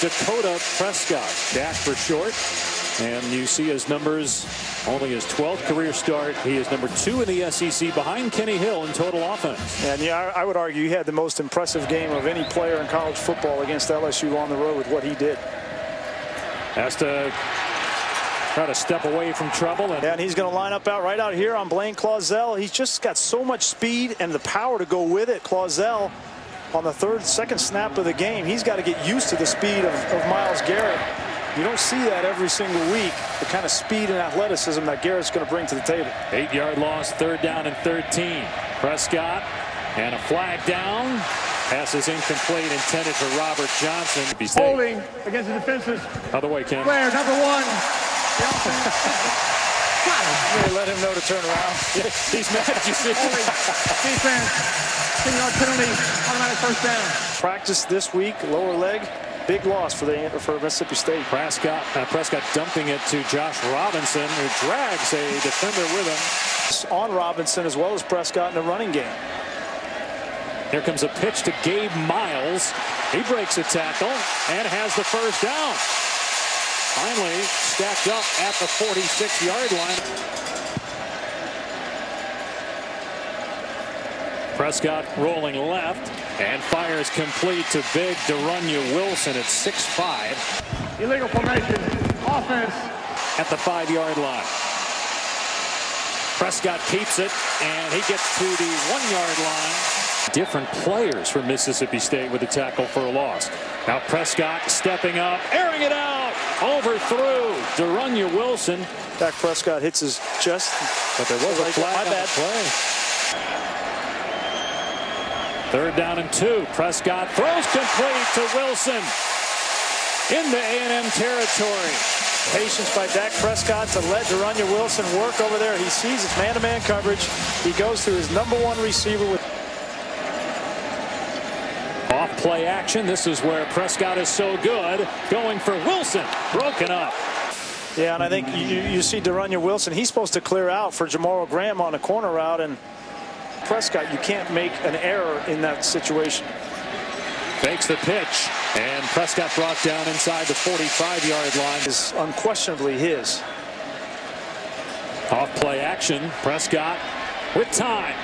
Dakota Prescott. Dak for short. And you see his numbers, only his 12th career start. He is number 2 in the SEC behind Kenny Hill in total offense. And yeah, I would argue he had the most impressive game of any player in college football against LSU on the road with what he did. Has to try to step away from trouble. And he's going to line up right out here on Blaine Clausell. He's just got so much speed and the power to go with it. Clausell on the second snap of the game. He's got to get used to the speed of Myles Garrett. You don't see that every single week, the kind of speed and athleticism that Garrett's going to bring to the table. 8-yard loss, 3rd down and 13. Prescott and a flag down. Pass is incomplete, intended for Robert Johnson. Holding against the defenses. Other way, Ken. Player number 1. They let him know to turn around. Yeah, he's mad, you see. Defense, 10-yard penalty, automatic first down. Practice this week, lower leg. Big loss for Mississippi State. Prescott dumping it to Josh Robinson, who drags a defender with him. On Robinson as well as Prescott in the running game. Here comes a pitch to Gabe Miles. He breaks a tackle and has the first down. Finally stacked up at the 46-yard line. Prescott rolling left and fires complete to big Darunya Wilson at 6'5". Illegal formation, offense. At the 5-yard line. Prescott keeps it, and he gets to the 1-yard line. Different players from Mississippi State with a tackle for a loss. Now Prescott stepping up, airing it out, overthrew Darunya Wilson. Dak Prescott hits his chest, but there was a flag on the play. 3rd down and 2. Prescott throws complete to Wilson into A&M territory. Patience by Dak Prescott to let Darunya Wilson work over there. He sees his man-to-man coverage. He goes to his number 1 receiver with off play action. This is where Prescott is so good. Going for Wilson. Broken up. Yeah, and I think you see Darunya Wilson. He's supposed to clear out for Jamal Graham on a corner route, and Prescott, you can't make an error in that situation. Fakes the pitch, and Prescott brought down inside the 45-yard line. Is unquestionably his. Off play action. Prescott with time.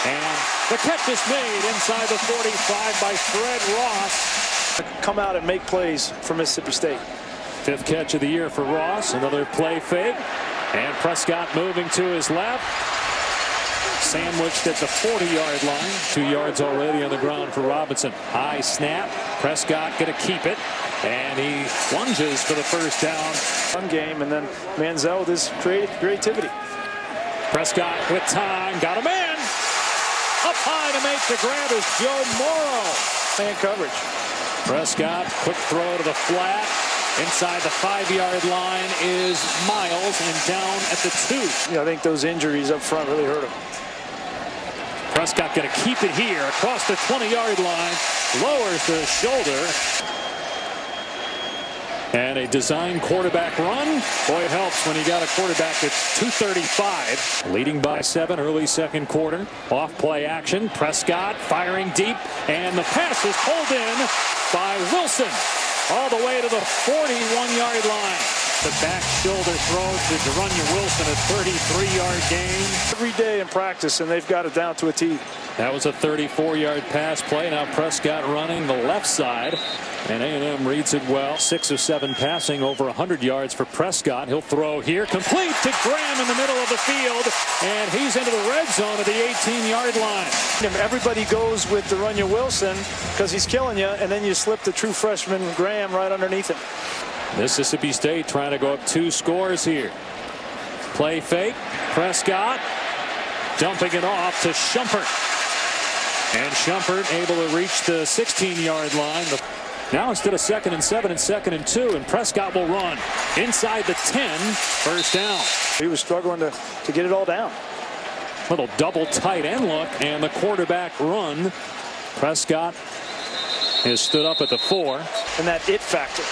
And the catch is made inside the 45 by Fred Ross. Come out and make plays for Mississippi State. 5th catch of the year for Ross. Another play fake. And Prescott moving to his left. Sandwiched at the 40-yard line. 2 yards already on the ground for Robinson. High snap. Prescott going to keep it. And he lunges for the first down. One game, and then Manziel with his creativity. Prescott with time. Got a man. Up high to make the grab is Joe Morrow. Man coverage. Prescott, quick throw to the flat. Inside the 5-yard line is Miles, and down at the 2. Yeah, I think those injuries up front really hurt him. Prescott going to keep it here across the 20-yard line. Lowers the shoulder. And a design quarterback run. Boy, it helps when you got a quarterback that's 235. Leading by 7 early 2nd quarter. Off play action. Prescott firing deep. And the pass is pulled in by Wilson. All the way to the 41-yard line. The back shoulder throw to Darunya Wilson, a 33-yard gain. Every day in practice, and they've got it down to a T. That was a 34-yard pass play. Now Prescott running the left side, and A&M reads it well. 6 of 7 passing, over 100 yards for Prescott. He'll throw here, complete to Graham in the middle of the field, and he's into the red zone at the 18-yard line. Everybody goes with Darunya Wilson because he's killing you, and then you slip the true freshman Graham right underneath him. Mississippi State trying to go up 2 scores here. Play fake. Prescott dumping it off to Shumpert. And Shumpert able to reach the 16-yard line. Now instead of 2nd and 7 and 2nd and 2, and Prescott will run inside the 10. First down. He was struggling to get it all down. Little double tight end look, and the quarterback run. Prescott has stood up at the 4. And that it factor.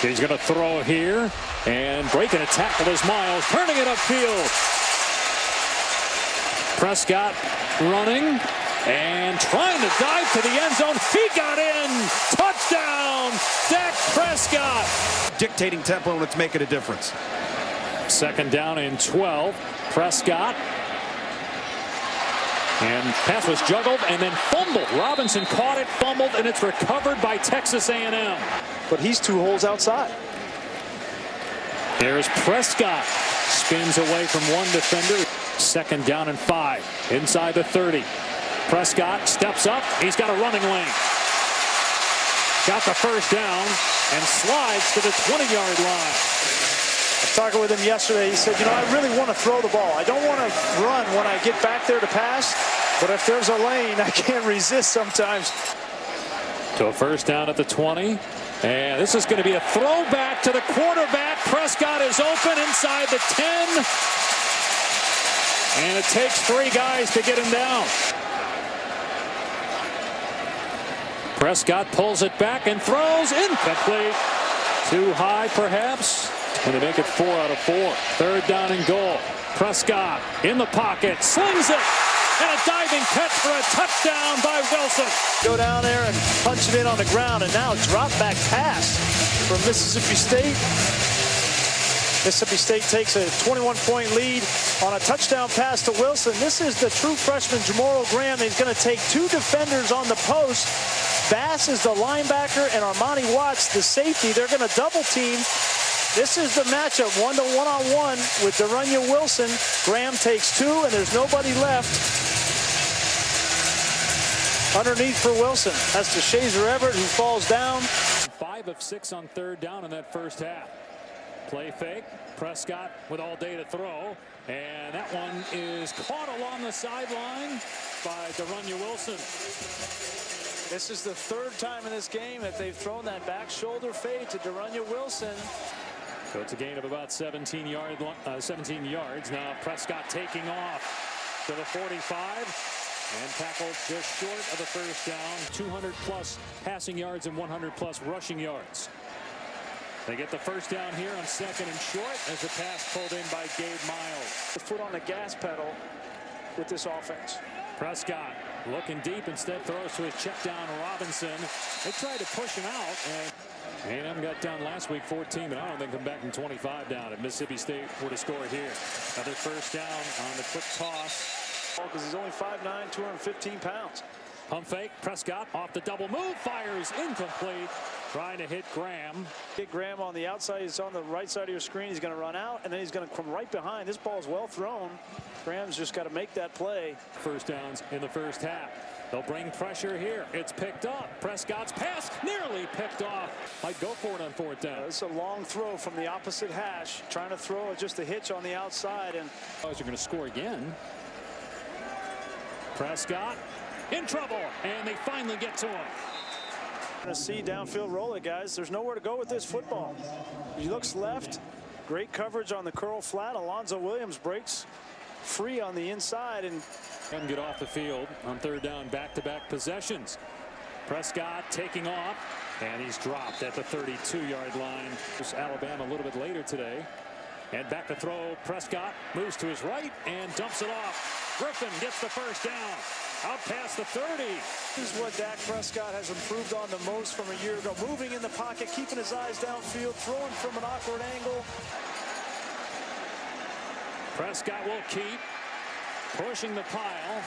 He's going to throw here, and breaking a tackle is Miles, turning it upfield. Prescott running and trying to dive to the end zone. He got in. Touchdown. Prescott. Dictating tempo, and it's making a difference. Second down and 12. Prescott. And pass was juggled and then fumbled. Robinson caught it, fumbled, and it's recovered by Texas A&M. But he's 2 holes outside. There's Prescott. Spins away from one defender. Second down and 5. Inside the 30. Prescott steps up. He's got a running lane. Got the first down and slides to the 20-yard line. I was talking with him yesterday. He said, you know, I really want to throw the ball. I don't want to run when I get back there to pass. But if there's a lane, I can't resist sometimes. To a first down at the 20. And this is going to be a throwback to the quarterback. Prescott is open inside the 10. And it takes 3 guys to get him down. Prescott pulls it back and throws incomplete. Too high, perhaps. And they make it 4 out of 4. Third down and goal. Prescott in the pocket, slings it. And a diving catch for a touchdown by Wilson. Go down there and punch it in on the ground, and now drop back pass from Mississippi State. Mississippi State takes a 21-point lead on a touchdown pass to Wilson. This is the true freshman Jamoro Graham. He's going to take 2 defenders on the post. Bass is the linebacker and Armani Watts the safety. They're going to double team. This is the matchup, 1-to-1-on-1 with Derunya Wilson. Graham takes 2, and there's nobody left underneath for Wilson. That's to Shazer Everett, who falls down. 5 of 6 on third down in that first half. Play fake. Prescott with all day to throw. And that one is caught along the sideline by Derunya Wilson. This is the 3rd time in this game that they've thrown that back shoulder fade to Derunya Wilson. So it's a gain of about 17 yards. Now Prescott taking off to the 45 and tackled just short of the first down. 200+ passing yards and 100+ rushing yards. They get the first down here on 2nd and short as the pass pulled in by Gabe Miles. The foot on the gas pedal with this offense. Prescott looking deep, instead throws to his check down Robinson. They tried to push him out, and A&M got down last week 14, but I don't think they come back from 25 down if Mississippi State were to score here. Another first down on the quick toss. Because he's only 5'9", 215 pounds. Pump fake. Prescott off the double move, fires incomplete. Trying to hit Graham. Hit Graham on the outside. He's on the right side of your screen. He's going to run out, and then he's going to come right behind. This ball is well thrown. Graham's just got to make that play. First downs in the first half. They'll bring pressure here. It's picked up. Prescott's pass nearly picked off. Might go for it on 4th down. It's a long throw from the opposite hash. Trying to throw just a hitch on the outside. And are going to score again. Prescott in trouble, and they finally get to him. Going to see downfield roll it, guys. There's nowhere to go with this football. He looks left. Great coverage on the curl flat. Alonzo Williams breaks free on the inside and get off the field on 3rd down. Back-to-back possessions. Prescott taking off, and he's dropped at the 32-yard line. There's Alabama a little bit later today. And back to throw. Prescott moves to his right and dumps it off. Griffin gets the first down. Out past the 30. This is what Dak Prescott has improved on the most from a year ago. Moving in the pocket, keeping his eyes downfield, throwing from an awkward angle. Prescott will keep pushing the pile.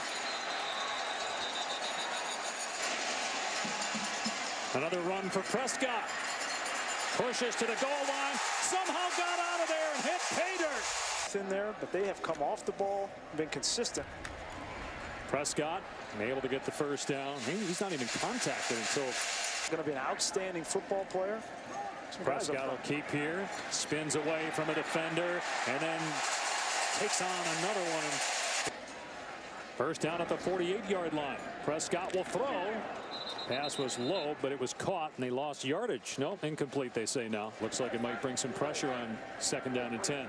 Another run for Prescott. Pushes to the goal line. Somehow got out of there and hit pay dirt. In there, but they have come off the ball, been consistent. Prescott able to get the first down. He's not even contacted until. Going to be an outstanding football player. Prescott will keep here. Spins away from a defender and then takes on another one. First down at the 48-yard line. Prescott will throw. Pass was low, but it was caught, and they lost yardage. No, incomplete, they say now. Looks like it might bring some pressure on 2nd down and 10.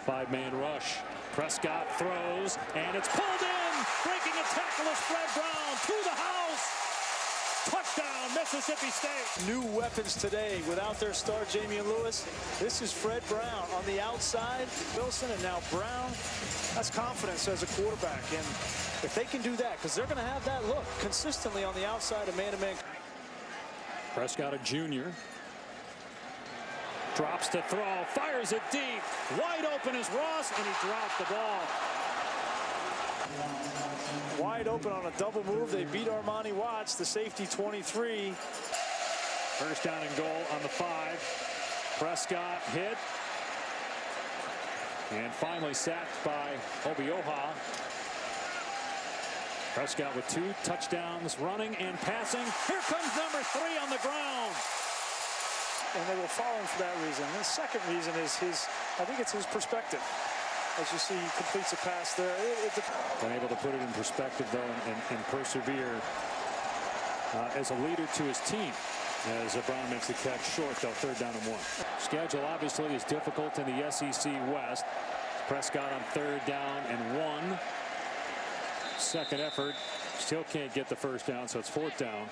5-man rush. Prescott throws, and it's pulled in. Breaking a tackle is Fred Brown to the house. Touchdown, Mississippi State. New weapons today without their star, Jamie Lewis. This is Fred Brown on the outside. Wilson and now Brown. That's confidence as a quarterback. And if they can do that, because they're going to have that look consistently on the outside of man-to-man. Prescott, a junior. Drops to throw, fires it deep. Wide open is Ross, and he dropped the ball. Wide open on a double move. They beat Armani Watts, the safety 23. First down and goal on the 5. Prescott hit. And finally sacked by Obioha. Prescott with 2 touchdowns running and passing. Here comes number 3 on the ground. And they will follow him for that reason. And the second reason is I think it's his perspective. As you see, he completes a pass there. Unable to put it in perspective, though, and persevere as a leader to his team. As Brown makes the catch short, though, 3rd down and 1. Schedule obviously is difficult in the SEC West. Prescott on 3rd down and 1. Second effort, still can't get the first down, so it's 4th down.